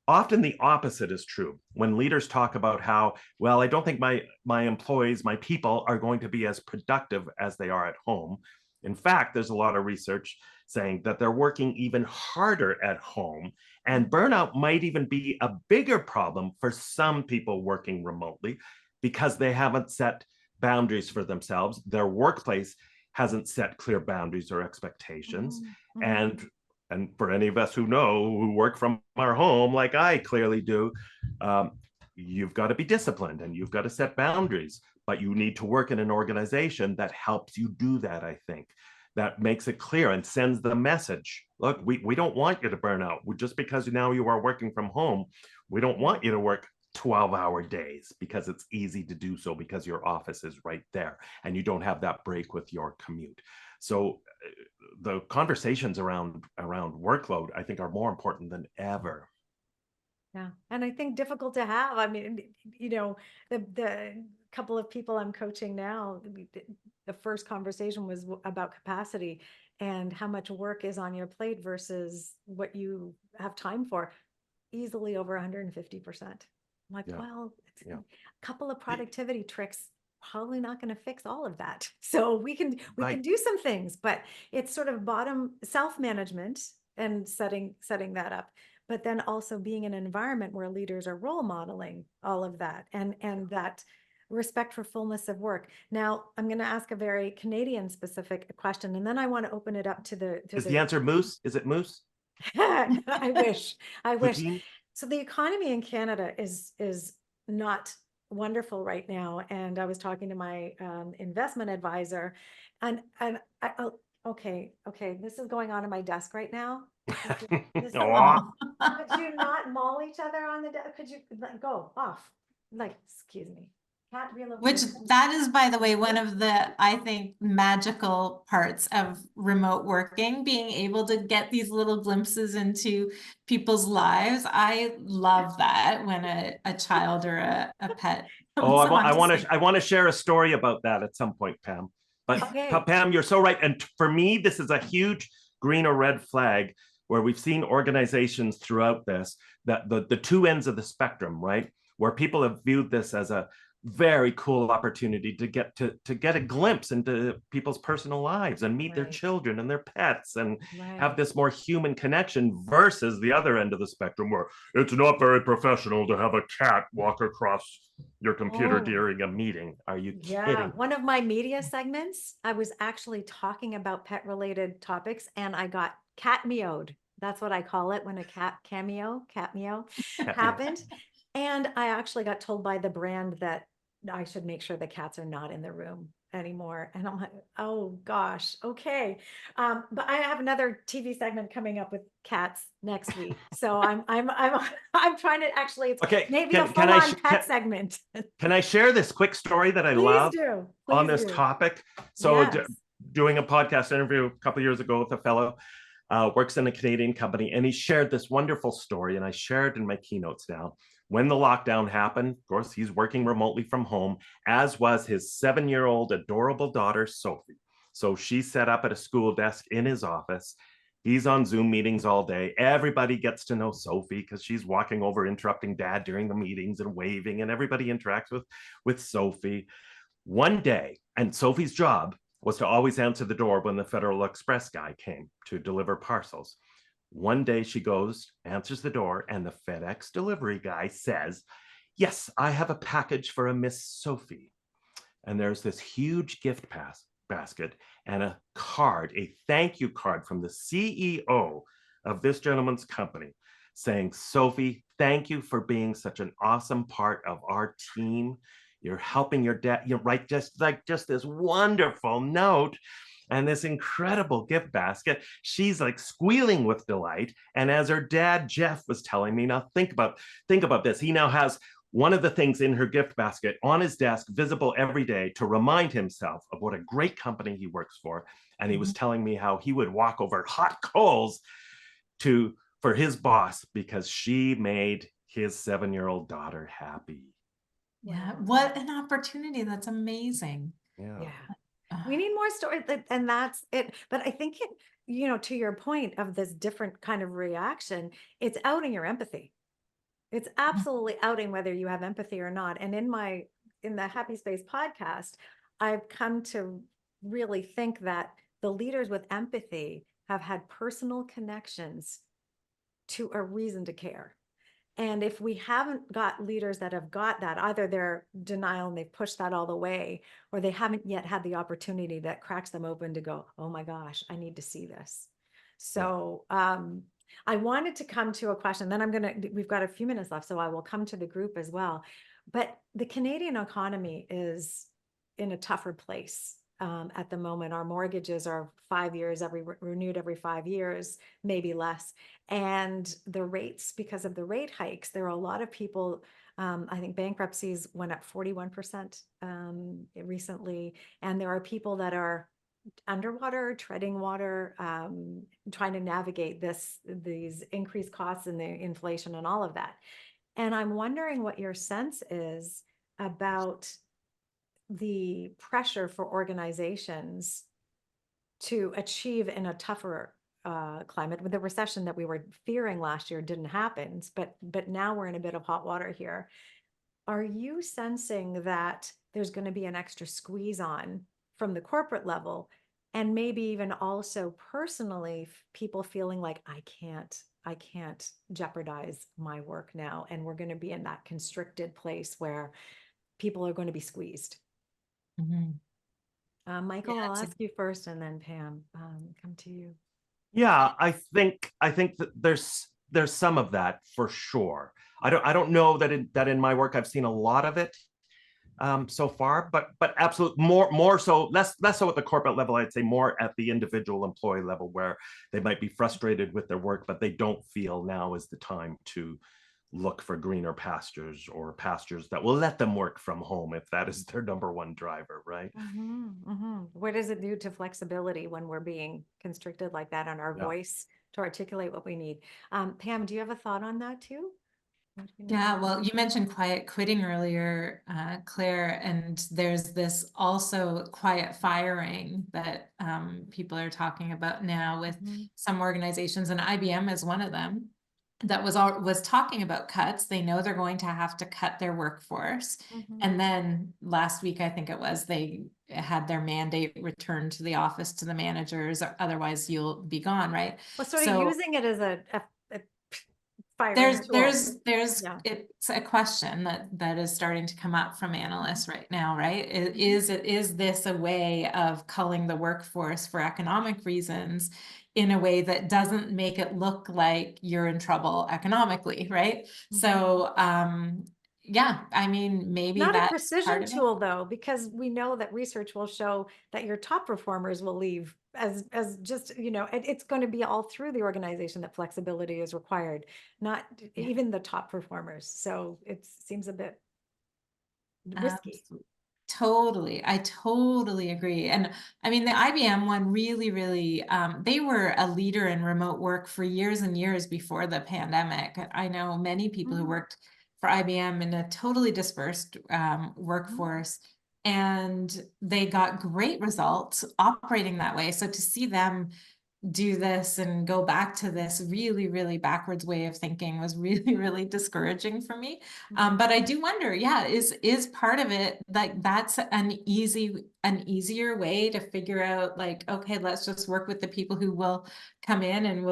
often the opposite is true. When leaders talk about how, well, I don't think my employees, my people are going to be as productive as they are at home. In fact, there's a lot of research saying that they're working even harder at home, and burnout might even be a bigger problem for some people working remotely because they haven't set boundaries for themselves. Their workplace hasn't set clear boundaries or expectations. Mhm. Mhm. And for any of us who know, who work from our home, like I clearly do, you've got to be disciplined and you've got to set boundaries, but you need to work in an organization that helps you do that, I think. That makes it clear and sends the message. Look, we don't want you to burn out. Just because now you are working from home, we don't want you to work 12-hour days because it's easy to do so because your office is right there and you don't have that break with your commute. So the conversations around workload, I think, are more important than ever. Yeah, and I think difficult to have. I mean, the couple of people I'm coaching now, the first conversation was about capacity and how much work is on your plate versus what you have time for. Easily over 150%. I'm like, Yeah, well, it's yeah. a couple of productivity tricks, probably not going to fix all of that. So we can Right. do some things, but it's sort of bottom self-management and setting that up, but then also being in an environment where leaders are role modeling all of that and that respect for fullness of work. Now, I'm going to ask a very Canadian specific question, and then I want to open it up to Is the answer moose? Is it moose? I wish. Poutine? So the economy in Canada is not wonderful right now. And I was talking to my investment advisor, and okay, this is going on in my desk right now. This Aw. could you not maul each other on the desk? Could you go off? Like, excuse me. Cat Which relocation. that is, by the way, one of the, I think, magical parts of remote working, being able to get these little glimpses into people's lives. I love that when a child or a pet Oh, comes on to say, I want to share a story about that at some point, Pam. But Okay. Pam, you're so right. And for me, this is a huge green or red flag where we've seen organizations throughout this, that the two ends of the spectrum, right? Where people have viewed this as a very cool opportunity to get a glimpse into people's personal lives and meet their Right. children and their pets and have Right. this more human connection, versus the other end of the spectrum where it's not very professional to have a cat walk across your computer Oh. during a meeting. Are you Yeah, kidding? one of my media segments, I was actually talking about pet related topics and I got cat meowed. That's what I call it when a cat meow happened. And I actually got told by the brand that I should make sure the cats are not in the room anymore. And I'm like, oh gosh, okay. But I have another TV segment coming up with cats next week. So I'm trying to actually, it's Okay, maybe a full-on pet segment. can I share this quick story that I Please love do. on Please this do. topic? So, Yes. doing a podcast interview a couple of years ago with a fellow, works in a Canadian company, and he shared this wonderful story, and I shared in my keynotes now. When the lockdown happened, of course, he's working remotely from home, as was his 7-year-old adorable daughter, Sophie. So she set up at a school desk in his office. He's on Zoom meetings all day. Everybody gets to know Sophie because she's walking over, interrupting dad during the meetings and waving, and everybody interacts with Sophie. One day, and Sophie's job was to always answer the door when the Federal Express guy came to deliver parcels. One day she goes, answers the door, and the FedEx delivery guy says, "Yes, I have a package for a Miss Sophie." And there's this huge basket and a card, a thank you card from the CEO of this gentleman's company saying, "Sophie, thank you for being such an awesome part of our team. You're helping your dad." You write just this wonderful note and this incredible gift basket. She's like squealing with delight. And as her dad, Jeff, was telling me, now think about this. He now has one of the things in her gift basket on his desk, visible every day, to remind himself of what a great company he works for. And he was telling me how he would walk over hot coals for his boss because she made his 7-year-old daughter happy. yeah, what an opportunity. That's amazing. Yeah. We need more stories, and that's it. But I think to your point of this different kind of reaction, it's outing your empathy. It's absolutely outing whether you have empathy or not. And in the Happy Space podcast, I've come to really think that the leaders with empathy have had personal connections to a reason to care. And if we haven't got leaders that have got that, either they're denial and they've pushed that all the way, or they haven't yet had the opportunity that cracks them open to go, oh my gosh, I need to see this. So I wanted to come to a question, then we've got a few minutes left, so I will come to the group as well. But the Canadian economy is in a tougher place. At the moment, our mortgages are 5 years, renewed every 5 years, maybe less. And the rates, because of the rate hikes, there are a lot of people, I think bankruptcies went up 41% recently. And there are people that are underwater, treading water, trying to navigate these increased costs and the inflation and all of that. And I'm wondering what your sense is about the pressure for organizations to achieve in a tougher climate. With the recession that we were fearing last year didn't happen, but now we're in a bit of hot water here. Are you sensing that there's going to be an extra squeeze on from the corporate level, and maybe even also personally, people feeling like I can't jeopardize my work now, and we're going to be in that constricted place where people are going to be squeezed? Mhm. Michael, Yeah, I'll it's a ask you first, and then Pam, come to you. Yeah, I think that there's some of that for sure. I don't know that in my work I've seen a lot of it so far, but absolutely more so, less so at the corporate level. I'd say more at the individual employee level, where they might be frustrated with their work, but they don't feel now is the time to look for greener pastures, or pastures that will let them work from home if that is their number one driver, right? What does it do to flexibility when we're being constricted like that on our Yeah. voice to articulate what we need? Pam, do you have a thought on that too? Yeah, well, you mentioned quiet quitting earlier, Claire, and there's this also quiet firing that people are talking about now with some organizations, and IBM is one of them, that was talking about cuts. They know they're going to have to cut their workforce. And then last week, I think it was, they had their mandate returned to the office to the managers, or otherwise you'll be gone, right? Well, sort of So using it as a firing tool. Yeah. it's a question that is starting to come up from analysts right now, right? Is this a way of culling the workforce for economic reasons in a way that doesn't make it look like you're in trouble economically, right? So yeah, I mean, maybe Not a that's precision part of it. tool though, because we know that research will show that your top performers will leave as just, it's going to be all through the organization that flexibility is required, not Yeah. even the top performers. So it seems a bit risky. Totally. I totally agree. And I mean, the IBM one really, they were a leader in remote work for years and years before the pandemic. I know many people who worked for IBM in a totally dispersed workforce, and they got great results operating that way. So to see them do this and go back to this really backwards way of thinking was really discouraging for me. But I do wonder, yeah, is part of it like that's an easier way to figure out, like, okay, let's just work with the people who will come in and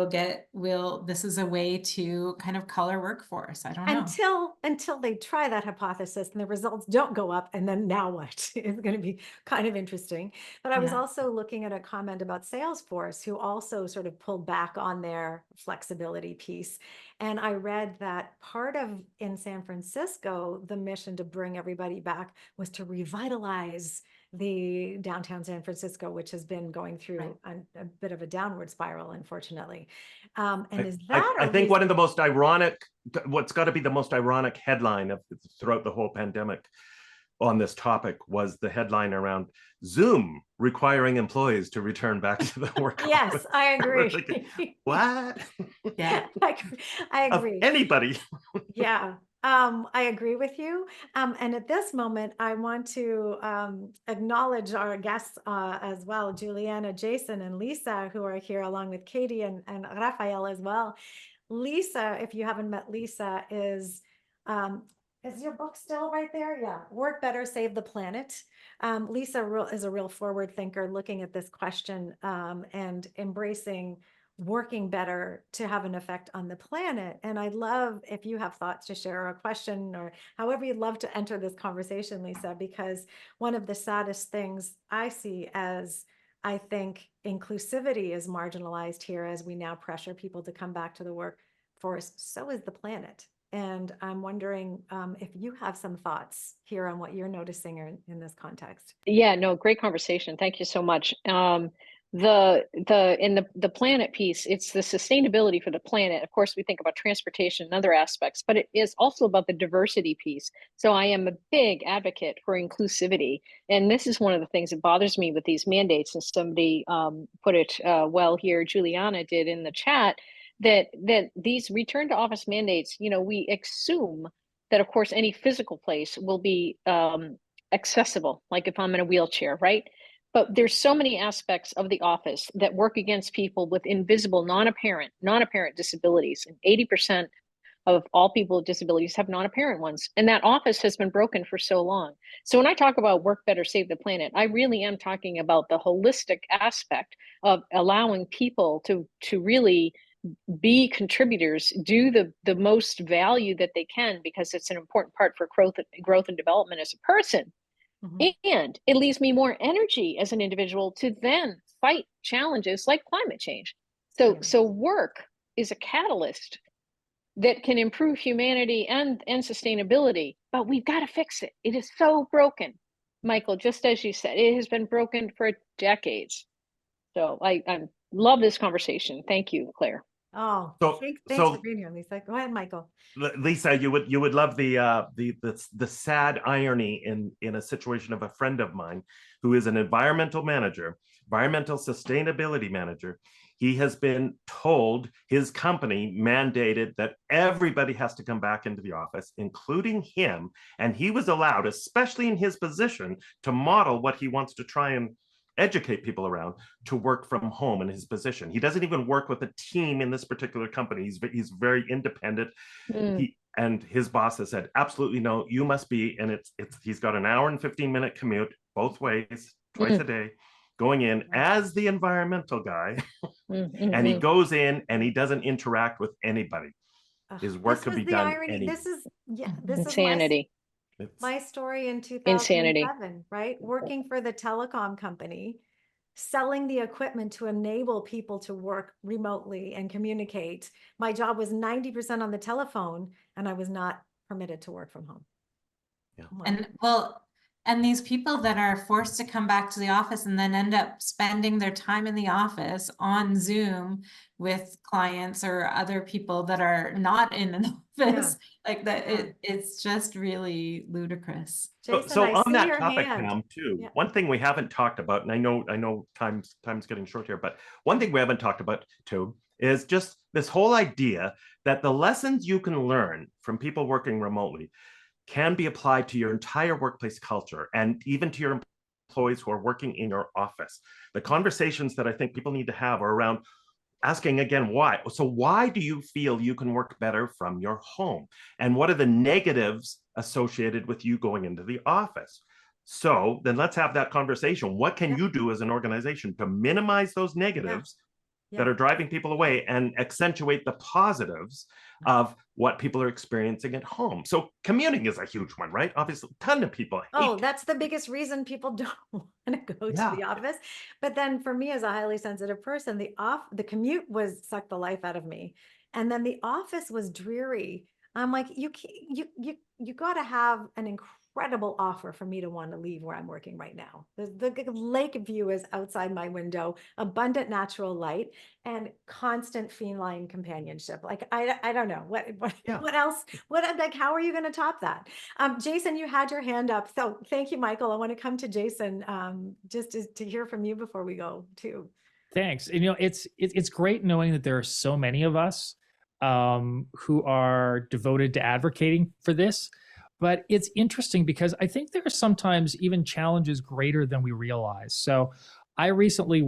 this is a way to kind of color workforce. I don't know. Until they try that hypothesis and the results don't go up, and then now what? It's going to be kind of interesting. But I was Yeah. also looking at a comment about Salesforce, who also sort of pulled back on their flexibility piece. And I read that part of, in San Francisco, the mission to bring everybody back was to revitalize the downtown San Francisco, which has been going through a bit of a downward spiral, unfortunately. And is that I a think one reason? of the most ironic, what's got to be the most ironic headline of throughout the whole pandemic on this topic, was the headline around Zoom requiring employees to return back to the work. Yes, I agree. Thinking, what? Yeah. I Of agree. anybody. Yeah, I agree with you. And at this moment, I want to acknowledge our guests as well, Juliana, Jason, and Lisa, who are here along with Katie and Rafael as well. Lisa, if you haven't met Lisa, is your book still right there? Yeah. Work Better, Save the Planet. Lisa is a real forward thinker, looking at this question and embracing working better to have an effect on the planet. And I'd love if you have thoughts to share, or a question, or however you'd love to enter this conversation, Lisa, because one of the saddest things I see, as I think inclusivity is marginalized here as we now pressure people to come back to the workforce, so is the planet. And I'm wondering if you have some thoughts here on what you're noticing in this context. Yeah, no, great conversation. Thank you so much. the planet piece, it's the sustainability for the planet. Of course, we think about transportation and other aspects, but it is also about the diversity piece. So I am a big advocate for inclusivity. And this is one of the things that bothers me with these mandates. And somebody put it well here, Juliana did in the chat, that these return to office mandates, we assume that, of course, any physical place will be accessible, like if I'm in a wheelchair, right? But there's so many aspects of the office that work against people with invisible, non-apparent disabilities. And 80% of all people with disabilities have non-apparent ones. And that office has been broken for so long. So when I talk about work better, save the planet, I really am talking about the holistic aspect of allowing people to really be contributors, do the most value that they can, because it's an important part for growth and development as a person. And it leaves me more energy as an individual to then fight challenges like climate change. So work is a catalyst that can improve humanity and sustainability, but we've got to fix it. It is so broken, Michael, just as you said, it has been broken for decades. So I love this conversation. Thank you, Claire. Oh, So- thanks so- for being here, Lisa. Go ahead, Michael. Lisa, you would love the sad irony in a situation of a friend of mine who is an environmental sustainability manager. He has been told, his company mandated, that everybody has to come back into the office, including him, and he was allowed, especially in his position, to model what he wants to try and educate people around, to work from home in his position. He doesn't even work with a team in this particular company. He's very independent. And his boss has said, absolutely no, you must be, and he's got an hour and 15-minute commute both ways, twice a day, going in as the environmental guy. And he goes in and he doesn't interact with anybody. His work could be done anywhere. This Insanity. is my story in Insanity. 2007, right? Working for the telecom company, selling the equipment to enable people to work remotely and communicate. My job was 90% on the telephone, and I was not permitted to work from home. Yeah. And these people that are forced to come back to the office and then end up spending their time in the office on Zoom with clients or other people that are not in an office, like that, it's just really ludicrous. Jason, So I on see that your topic, hand. Pam, too, Yeah. one thing we haven't talked about, and I know time's getting short here, but one thing we haven't talked about too is just this whole idea that the lessons you can learn from people working remotely can be applied to your entire workplace culture and even to your employees who are working in your office. The conversations that I think people need to have are around asking again, why? So why do you feel you can work better from your home? And what are the negatives associated with you going into the office? So then let's have that conversation. What can you do as an organization to minimize those negatives that are driving people away and accentuate the positives of what people are experiencing at home? So commuting is a huge one, right? Obviously, a ton of people hate. That's the biggest reason people don't want to go to the office. But then for me as a highly sensitive person, the commute sucked the life out of me. And then the office was dreary. I'm like, you got to have an incredible offer for me to want to leave where I'm working right now. The lake view is outside my window, abundant natural light, and constant feline companionship. Like, I don't know what else, like, how are you going to top that? Jason, you had your hand up. So thank you, Michael. I want to come to Jason just to hear from you before we go too. Thanks. And, it's great knowing that there are so many of us who are devoted to advocating for this. But it's interesting because I think there are sometimes even challenges greater than we realize. So I recently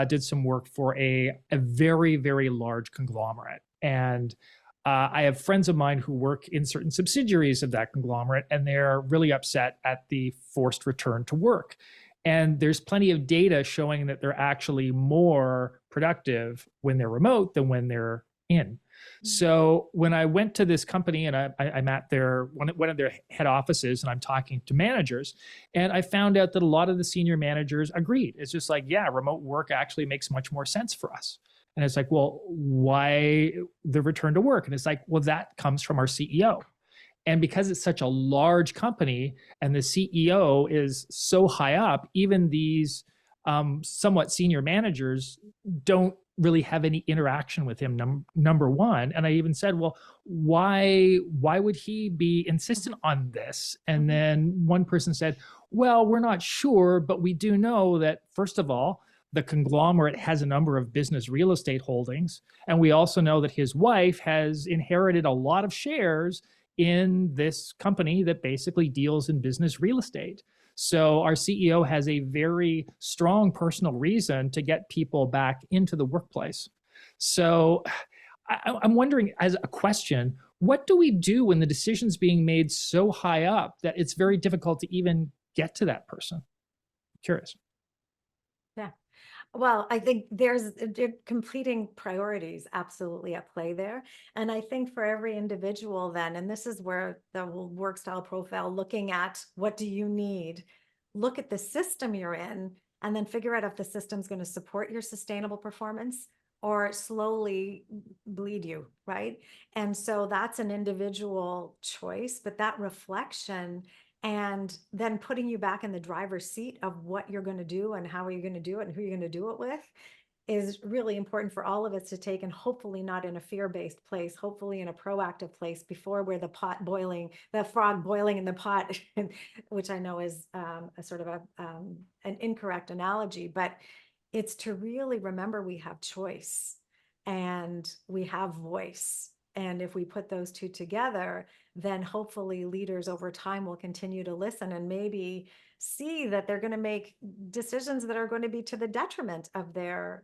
did some work for a very, very large conglomerate. And I have friends of mine who work in certain subsidiaries of that conglomerate, and they're really upset at the forced return to work. And there's plenty of data showing that they're actually more productive when they're remote than when they're in. So when I went to this company and I'm at one of their head offices and I'm talking to managers, and I found out that a lot of the senior managers agreed. It's just like, yeah, remote work actually makes much more sense for us. And it's like, well, why the return to work? And it's like, well, that comes from our CEO. And because it's such a large company and the CEO is so high up, even these somewhat senior managers don't really have any interaction with him, number one. And I even said, well, why would he be insistent on this? And then one person said, well, we're not sure, but we do know that, first of all, the conglomerate has a number of business real estate holdings. And we also know that his wife has inherited a lot of shares in this company that basically deals in business real estate. So our CEO has a very strong personal reason to get people back into the workplace. So I'm wondering, as a question, what do we do when the decision's being made so high up that it's very difficult to even get to that person? Curious. Yeah. Well, I think there's completing priorities absolutely at play there. And I think for every individual then, and this is where the work style profile, looking at what do you need, look at the system you're in, and then figure out if the system's going to support your sustainable performance or slowly bleed you, right? And so that's an individual choice, but that reflection and then putting you back in the driver's seat of what you're going to do and how are you going to do it and who you're going to do it with is really important for all of us to take, and hopefully not in a fear-based place, hopefully in a proactive place before we're the frog boiling in the pot, which I know is a sort of an incorrect analogy, but it's to really remember we have choice and we have voice. And if we put those two together, then hopefully leaders over time will continue to listen and maybe see that they're going to make decisions that are going to be to the detriment of their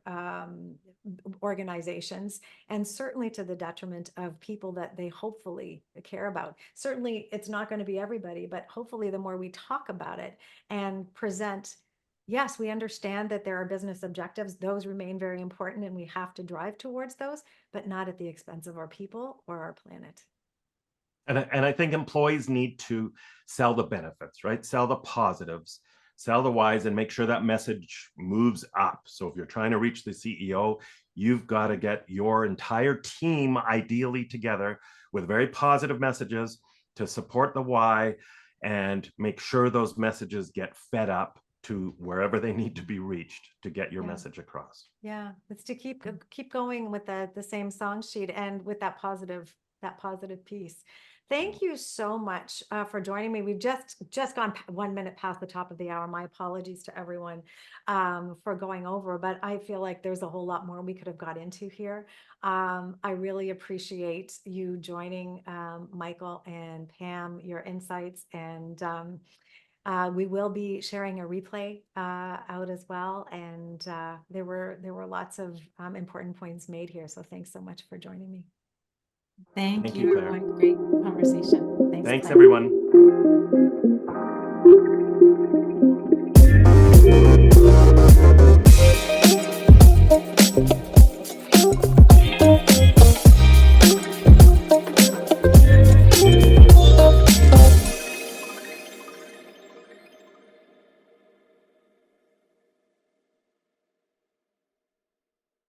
organizations, and certainly to the detriment of people that they hopefully care about. Certainly it's not going to be everybody, but hopefully the more we talk about it and present, yes, we understand that there are business objectives. Those remain very important and we have to drive towards those, but not at the expense of our people or our planet. And I think employees need to sell the benefits, right? Sell the positives, sell the whys, and make sure that message moves up. So if you're trying to reach the CEO, you've got to get your entire team ideally together with very positive messages to support the why and make sure those messages get fed up to wherever they need to be reached to get your message across. Yeah, it's to keep going with the same song sheet and with that positive piece. Thank you so much for joining me. We've just gone 1 minute past the top of the hour. My apologies to everyone for going over, but I feel like there's a whole lot more we could have got into here. I really appreciate you joining Michael and Pam, your insights, and we will be sharing a replay out as well. And there were lots of important points made here. So thanks so much for joining me. Thank you, you, Claire. everyone. Great conversation. Thanks, Claire. everyone.